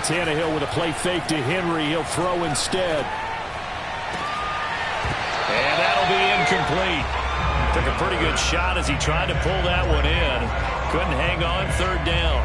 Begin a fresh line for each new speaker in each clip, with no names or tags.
Tannehill with a play fake to Henry. He'll throw instead.
And that'll be incomplete. Took a pretty good shot as he tried to pull that one in. Couldn't hang on, third down.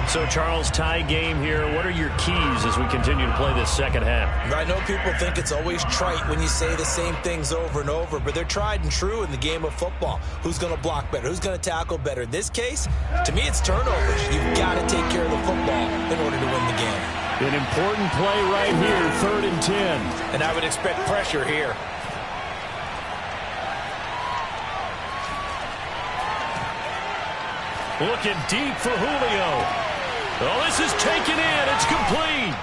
So, Charles, tie game here. What are your keys as we continue to play this second half?
I know people think it's always trite when you say the same things over and over, but they're tried and true in the game of football. Who's going to block better? Who's going to tackle better? In this case, to me, it's turnovers. You've got to take care of the football in order to win the game.
An important play right here, 3rd and 10.
And I would expect pressure here.
Looking deep for Julio. Oh, this is taken in. It's complete.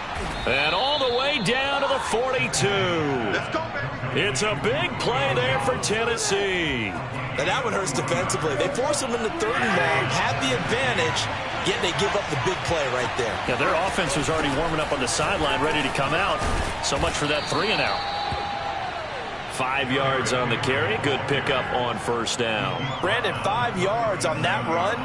And all the way down to the 42.
Let's go, baby.
It's a big play there for Tennessee.
And that one hurts defensively. They force them into 3rd and long, have the advantage, yet they give up the big play right there.
Yeah, their offense was already warming up on the sideline, ready to come out. So much for that 3-and-out. 5 yards on the carry. Good pickup on first down.
Brandon, 5 yards on that run.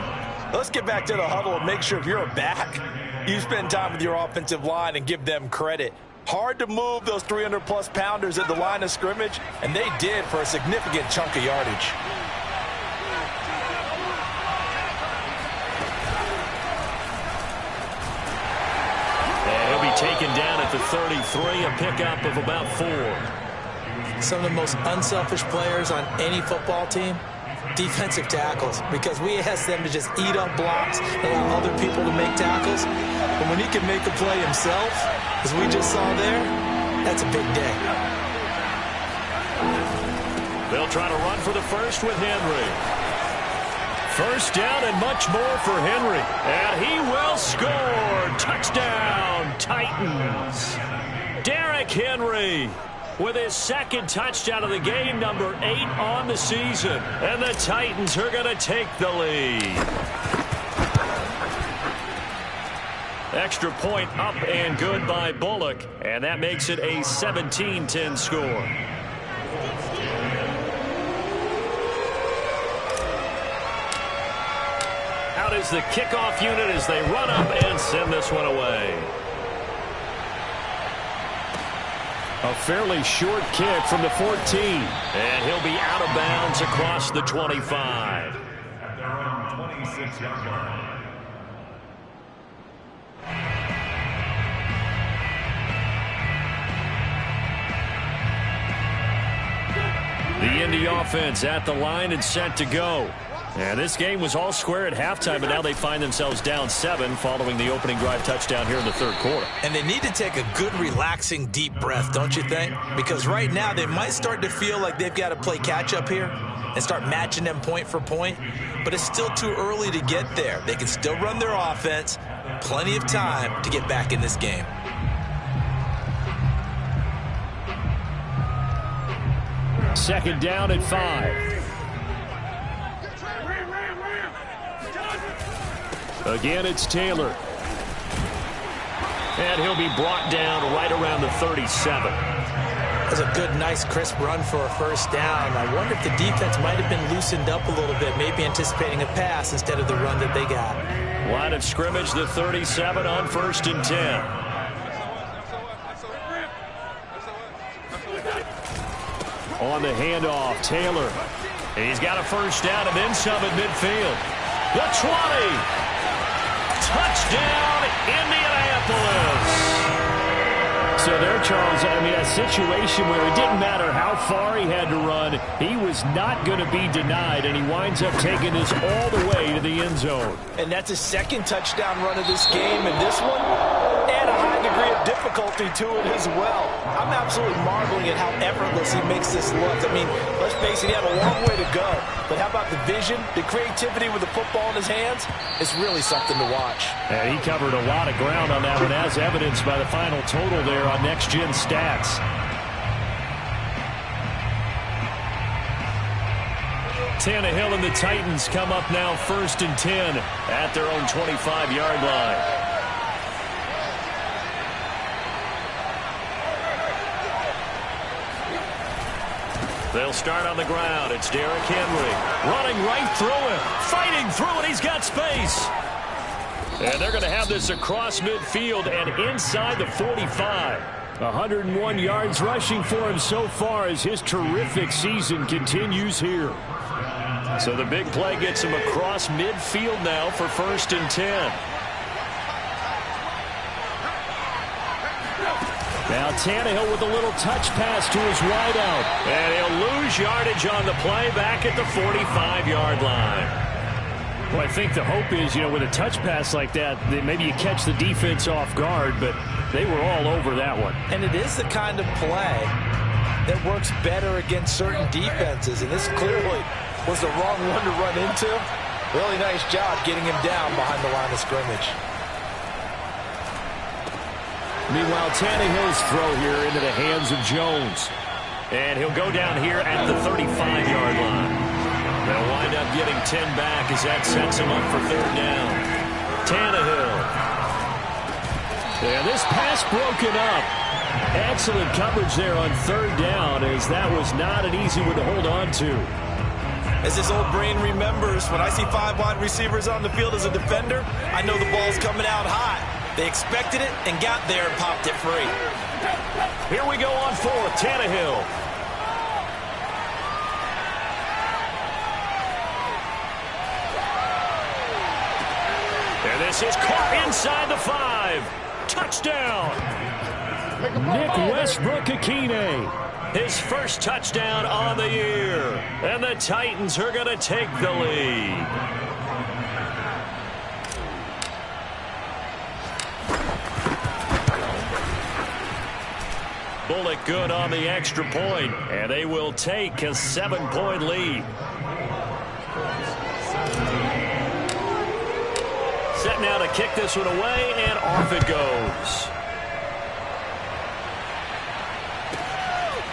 Let's get back to the huddle and make sure if you're a back, you spend time with your offensive line and give them credit. Hard to move those 300-plus pounders at the line of scrimmage, and they did for a significant chunk of yardage.
And he'll be taken down at the 33, a pickup of about 4.
Some of the most unselfish players on any football team, defensive tackles, because we ask them to just eat up blocks and allow other people to make tackles. But when he can make a play himself, as we just saw there, that's a big day.
They'll try to run for the first with Henry. First down and much more for Henry. And he will score. Touchdown, Titans. Derrick Henry with his second touchdown of the game, number 8 on the season. And the Titans are going to take the lead. Extra point up and good by Bullock. And that makes it a 17-10 score. Out is the kickoff unit as they run up and send this one away.
A fairly short kick from the 14.
And he'll be out of bounds across the 25.
At their own 26-yard line.
The Indy offense at the line and set to go. And this game was all square at halftime, but now they find themselves down 7 following the opening drive touchdown here in the third quarter.
And they need to take a good, relaxing, deep breath, don't you think? Because right now they might start to feel like they've got to play catch-up here and start matching them point for point. But it's still too early to get there. They can still run their offense. Plenty of time to get back in this game.
Second down at 5. Again, it's Taylor.
And he'll be brought down right around the 37.
That's a good, nice, crisp run for a first down. I wonder if the defense might have been loosened up a little bit, maybe anticipating a pass instead of the run that they got.
Line of scrimmage, the 37 on 1st and 10.
On the handoff, Taylor.
He's got a first down and then some at midfield. The 20. Touchdown, Indianapolis.
So there, Charles, I mean, a situation where it didn't matter how far he had to run, he was not going to be denied, and he winds up taking this all the way to the end zone.
And that's his second touchdown run of this game, and this one, and a high degree of difficulty to it as well. I'm absolutely marveling at how effortless he makes this look. I mean, let's face it, he had a long way to go. But how about the vision, the creativity with the football in his hands? It's really something to watch.
And he covered a lot of ground on that one, as evidenced by the final total there on Next Gen Stats.
Tannehill and the Titans come up now 1st and 10 at their own 25-yard line. They'll start on the ground. It's Derrick Henry running right through him, fighting through it. He's got space.
And they're going to have this across midfield and inside the 45. 101 yards rushing for him so far as his terrific season continues here. So the big play gets him across midfield now for 1st and 10. Now Tannehill with a little touch pass to his wideout. And he'll lose yardage on the play back at the 45-yard line. Well, I think the hope is, with a touch pass like that, maybe you catch the defense off guard, but they were all over that one.
And it is the kind of play that works better against certain defenses, and this clearly was the wrong one to run into. Really nice job getting him down behind the line of scrimmage.
Meanwhile, Tannehill's throw here into the hands of Jones. And he'll go down here at the 35-yard line. They'll wind up getting 10 back as that sets him up for 3rd down. Tannehill. And this pass broken up. Excellent coverage there on 3rd down, as that was not an easy one to hold on to.
As this old brain remembers, when I see 5 wide receivers on the field as a defender, I know the ball's coming out hot. They expected it and got there and popped it free.
Here we go on 4th, Tannehill. And this is caught inside the 5. Touchdown. Nick Westbrook-Akine. His first touchdown on the year. And the Titans are going to take the lead. Bullock good on the extra point, and they will take a 7-point lead. Set now to kick this one away, and off it goes.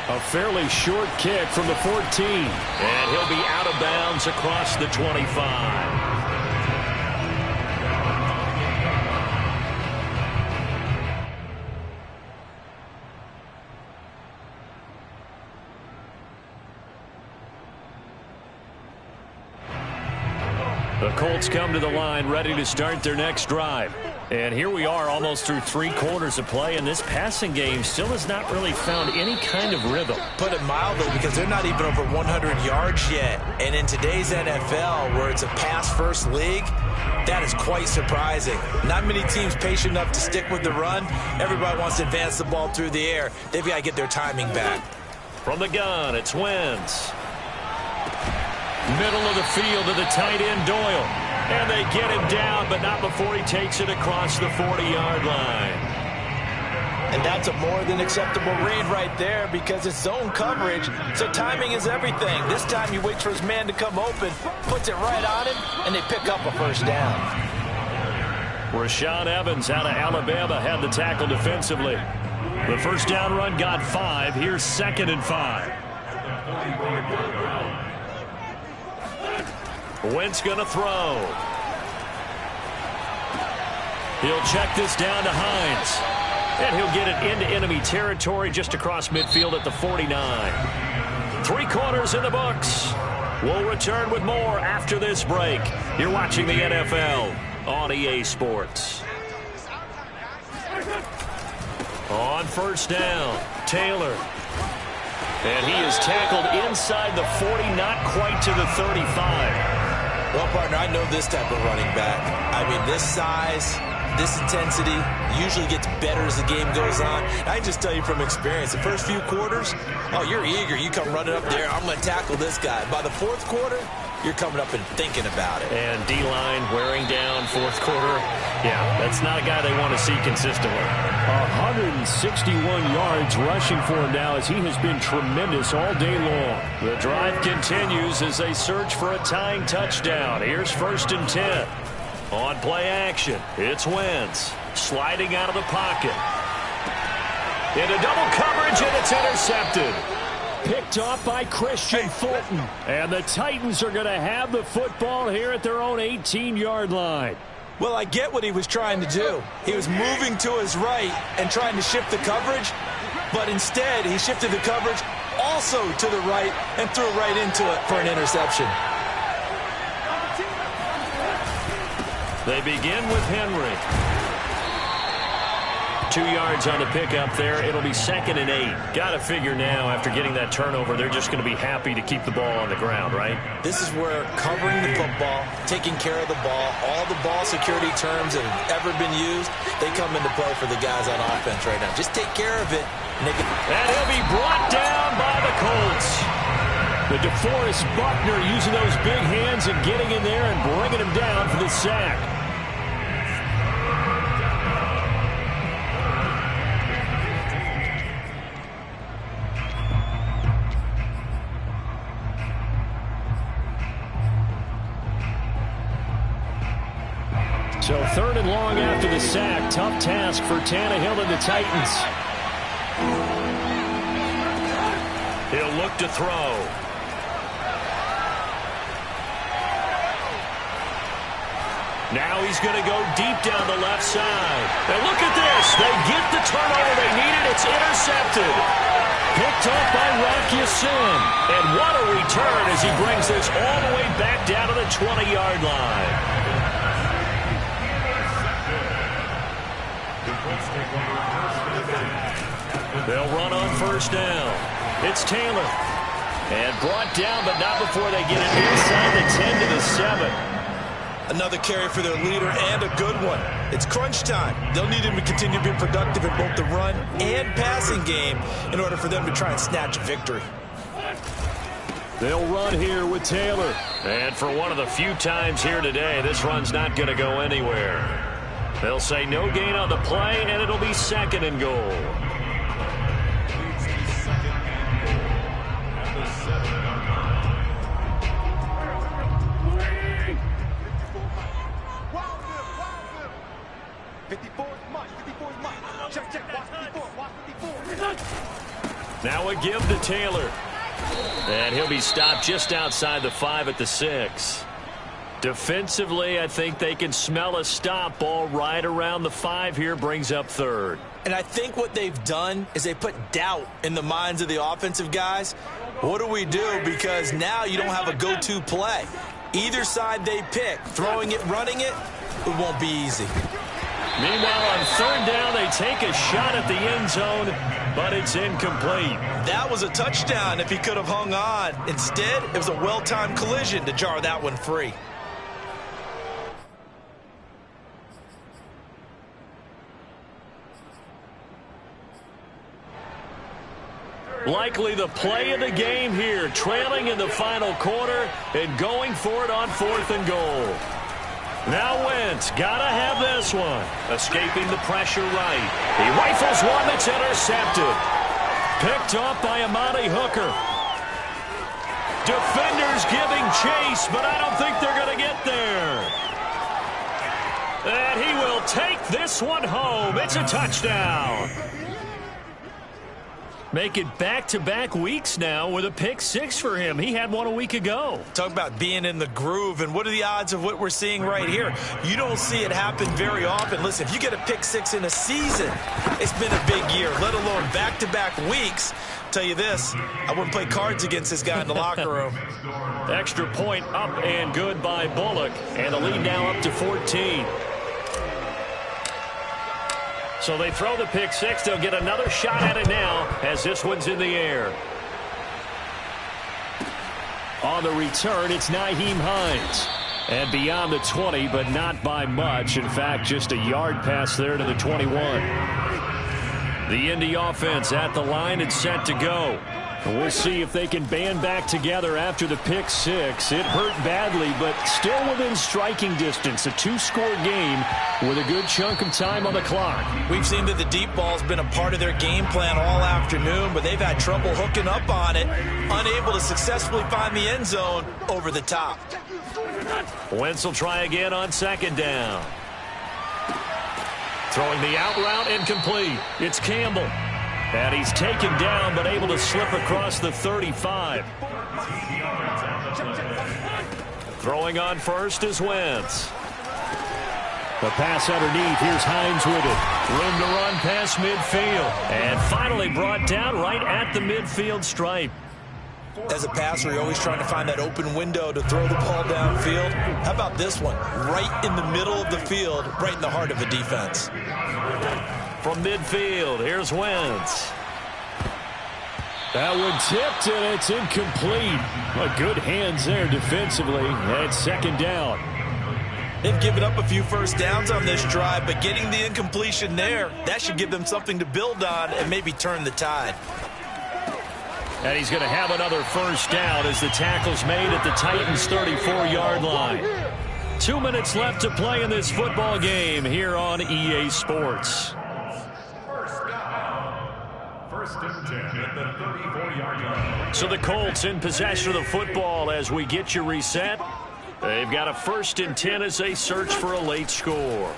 A fairly short kick from the 14. And he'll be out of bounds across the 25. The Colts come to the line ready to start their next drive. And here we are almost through 3 quarters of play, and this passing game still has not really found any kind of rhythm.
Put it mildly, because they're not even over 100 yards yet. And in today's NFL, where it's a pass-first league, that is quite surprising. Not many teams patient enough to stick with the run. Everybody wants to advance the ball through the air. They've got to get their timing back.
From the gun, it's Wentz. Middle of the field to the tight end, Doyle. And they get him down, but not before he takes it across the 40-yard line.
And that's a more than acceptable read right there, because it's zone coverage, so timing is everything. This time he waits for his man to come open, puts it right on him, and they pick up a 1st down.
Rashaan Evans out of Alabama had the tackle defensively. The 1st down run got 5. Here's 2nd and 5. Wentz going to throw. He'll check this down to Hines. And he'll get it into enemy territory just across midfield at the 49. 3 quarters in the books. We'll return with more after this break. You're watching the NFL on EA Sports. On 1st down, Taylor. And he is tackled inside the 40, not quite to the 35.
Well, partner, I know this type of running back. I mean, this size, this intensity usually gets better as the game goes on. I can just tell you from experience, the first few quarters, oh, you're eager. You come running up there, I'm going to tackle this guy. By the 4th quarter, you're coming up and thinking about it.
And D-line wearing down 4th quarter. Yeah, that's not a guy they want to see consistently. 161 yards rushing for him now, as he has been tremendous all day long. The drive continues as they search for a tying touchdown. Here's 1st and 10. On play action, it's Wentz sliding out of the pocket. Into double coverage, and it's intercepted. Picked off by Christian Fulton. And the Titans are going to have the football here at their own 18-yard line.
Well, I get what he was trying to do. He was moving to his right and trying to shift the coverage, but instead he shifted the coverage also to the right and threw right into it for an interception.
They begin with Henry. 2 yards on the pickup there. It'll be 2nd and 8. Got to figure now, after getting that turnover, they're just going to be happy to keep the ball on the ground, right?
This is where covering the football, taking care of the ball, all the ball security terms that have ever been used, they come into play for the guys on offense right now. Just take care of it. And
he'll be brought down by the Colts. The DeForest Buckner using those big hands and getting in there and bringing him down for the sack. So 3rd and long after the sack. Tough task for Tannehill and the Titans. He'll look to throw. Now he's going to go deep down the left side. And look at this. They get the turnover they needed. It's intercepted. Picked up by Rocky Sin. And what a return as he brings this all the way back down to the 20-yard line. They'll run on 1st down. It's Taylor. And brought down, but not before they get it inside the 10 to the 7.
Another carry for their leader and a good one. It's crunch time. They'll need him to continue to be productive in both the run and passing game in order for them to try and snatch a victory.
They'll run here with Taylor. And for one of the few times here today, this run's not going to go anywhere. They'll say no gain on the play, and it'll be 2nd and goal. Now a give to Taylor. And he'll be stopped just outside the 5 at the 6. Defensively, I think they can smell a stop. Ball right around the 5 here, brings up 3rd.
And I think what they've done is they put doubt in the minds of the offensive guys. What do we do? Because now you don't have a go-to play. Either side they pick, throwing it, running it, it won't be easy.
Meanwhile, on 3rd down, they take a shot at the end zone, but it's incomplete.
That was a touchdown if he could have hung on. Instead, it was a well-timed collision to jar that one free.
Likely the play of the game here, trailing in the final quarter and going for it on 4th and goal. Now Wentz, gotta have this one. Escaping the pressure right. He rifles one that's intercepted. Picked up by Amani Hooker. Defenders giving chase, but I don't think they're going to get there. And he will take this one home. It's a touchdown. Make it back-to-back weeks now with a pick 6 for him. He had one a week ago.
Talk about being in the groove, and what are the odds of what we're seeing right here? You don't see it happen very often. Listen, if you get a pick 6 in a season, it's been a big year, let alone back-to-back weeks. I'll tell you this, I wouldn't play cards against this guy in the locker room.
Extra point up and good by Bullock, and the lead now up to 14. So they throw the pick 6. They'll get another shot at it now as this one's in the air. On the return, it's Nyheim Hines. And beyond the 20, but not by much. In fact, just a yard pass there to the 21. The Indy offense at the line and set to go. We'll see if they can band back together after the pick 6. It hurt badly, but still within striking distance. A 2-score game with a good chunk of time on the clock.
We've seen that the deep ball's been a part of their game plan all afternoon, but they've had trouble hooking up on it, unable to successfully find the end zone over the top.
Wentz will try again on 2nd down. Throwing the out route incomplete. It's Campbell. And he's taken down, but able to slip across the 35. Throwing on 1st is Wentz. The pass underneath. Here's Hines with it. Room to run past midfield. And finally brought down right at the midfield stripe.
As a passer, you're always trying to find that open window to throw the ball downfield. How about this one? Right in the middle of the field, right in the heart of a defense.
From midfield, here's Wentz.
That one tipped, and it's incomplete. Well, good hands there defensively. And second down.
They've given up a few first downs on this drive, but getting the incompletion there, that should give them something to build on and maybe turn the tide.
And he's going to have another first down as the tackle's made at the Titans' 34-yard line. 2 minutes left to play in this football game here on EA Sports.
First and 10 at the 34-yard line.
So the Colts in possession of the football as we get you reset. They've got a 1st and 10 as they search for a late score.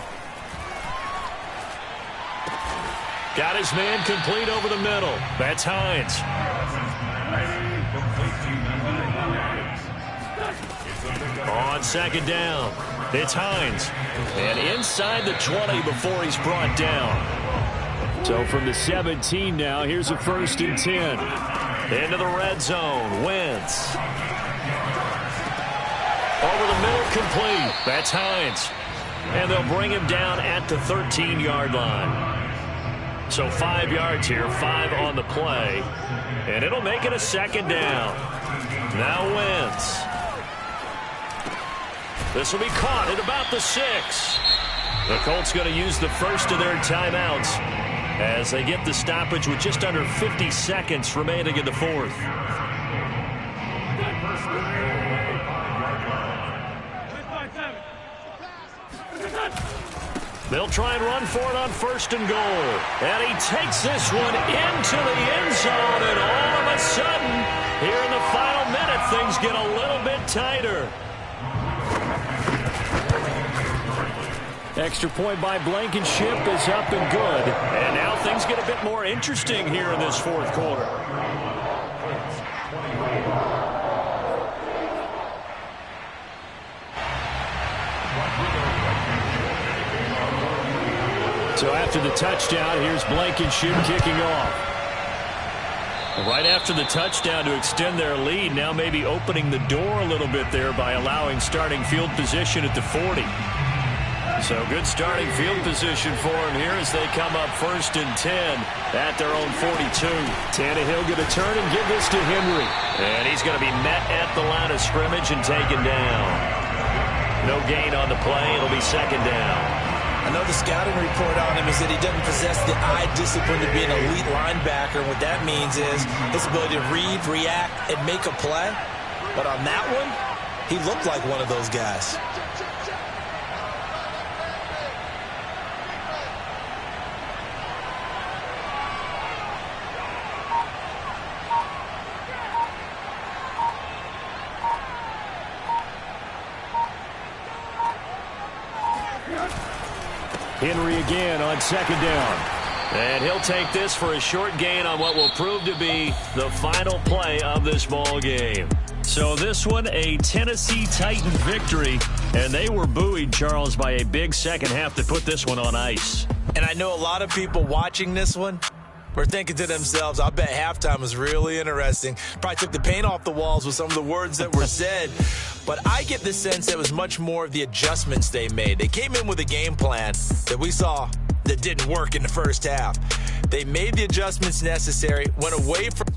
Got his man complete over the middle. That's Hines. On second down, it's Hines. And inside the 20 before he's brought down.
So from the 17 now, here's a 1st and 10.
Into the red zone, Wentz. Over the middle, complete. That's Hines. And they'll bring him down at the 13-yard line. So 5 yards here, 5 on the play. And it'll make it a second down. Now Wentz. This will be caught at about the 6. The Colts going to use the first of their timeouts as they get the stoppage with just under 50 seconds remaining in the fourth. They'll try and run for it on 1st and goal. And he takes this one into the end zone. And all of a sudden, here in the final minute, things get a little bit tighter.
Extra point by Blankenship is up and good.
And now things get a bit more interesting here in this fourth quarter.
So after the touchdown, here's Blankenship kicking off.
Right after the touchdown to extend their lead, now maybe opening the door a little bit there by allowing starting field position at the 40. So good starting field position for him here as they come up 1st and 10 at their own 42.
Tannehill going to turn and give this to Henry.
And he's going to be met at the line of scrimmage and taken down. No gain on the play. It'll be second down.
I know the scouting report on him is that he doesn't possess the eye discipline to be an elite linebacker. What that means is his ability to read, react, and make a play. But on that one, he looked like one of those guys.
Henry again on second down.
And he'll take this for a short gain on what will prove to be the final play of this ball game. So this one, a Tennessee Titan victory. And they were buoyed, Charles, by a big second half to put this one on ice.
And I know a lot of people watching this one were thinking to themselves, I bet halftime was really interesting. Probably took the paint off the walls with some of the words that were said. But I get the sense that it was much more of the adjustments they made. They came in with a game plan that we saw that didn't work in the first half. They made the adjustments necessary, went away from